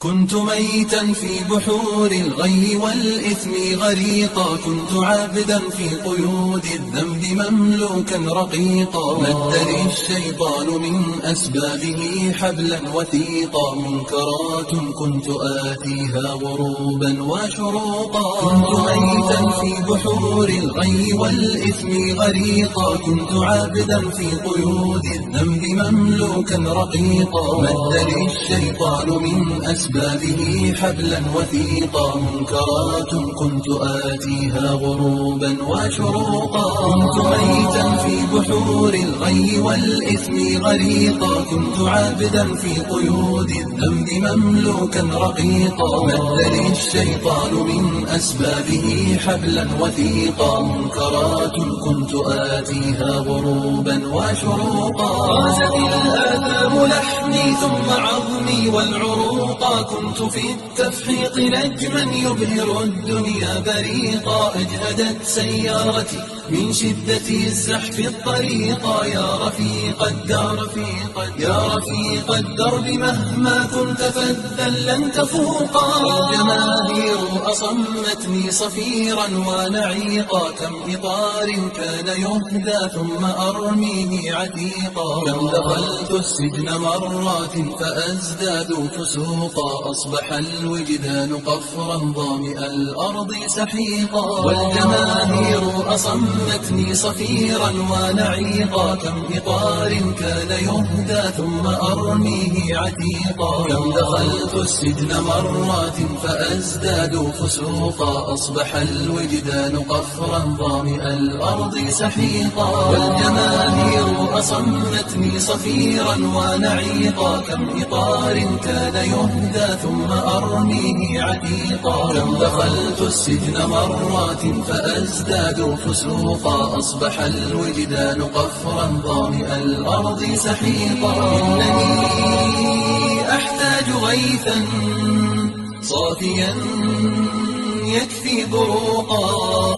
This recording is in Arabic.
كنت ميتا في بحور الغي والإثم غريقا، كنت عابدا في قيود الذنب مملوكا رقيقا. مدني الشيطان من أسبابه حبلا وثيقا، منكرات كنت آتيها غروبا وشروقا. كنت ميتا في بحور الغي والإثم غريقا، كنت عابدا في قيود الذنب مملوكا رقيقا. مدني الشيطان من أسبابه حبلا وثيقا، منكرات كنت آتيها غروبا وشروقا. كنت ميتا في بحور الغي والإثم غريقا، كنت عابدا في قيود الذنب مملوكا رقيقا. مدني الشيطان من أسبابه حبلا وثيقا، منكرات كنت آتيها غروبا وشروقا. غازت الآثام لحمي ثم عظمي والعروقا، كنت في التفحيط نجما يبهر الدنيا بريقا. أجهدت سيارتي من شدة الزحف الطريقا، يا رفيق الدار يا رفيق الدرب مهما كنت فذا لن تفوقا. الجماهير أصمتني صفيرا ونعيقا، كم إطار كان يهدى ثم أرميه عتيقا. كم دخلت السجن مرات فأزداد فسوقا، أصبح الوجدان قفرا ظامئ الأرض سحيقا. والجماهير أصمتني صفيرا ونعيقا، كم إطار كان يهدى ثم أرميه عتيقا. كم دخلت السجن مرات فأزداد فسوقا، أصبح الوجدان قفرا ظامئ الأرض سحيقا. والجماهير أصمتني صفيرا ونعيقا، كم إطار كان يهدى ثم أرميه عتيقا. كم دخلت السجن مرات فأزداد فسوقا، أصبح الوجدان قفرا ظامئ الأرض سحيقا. إنني أحتاج غيثا صافيا يكفي بروقا.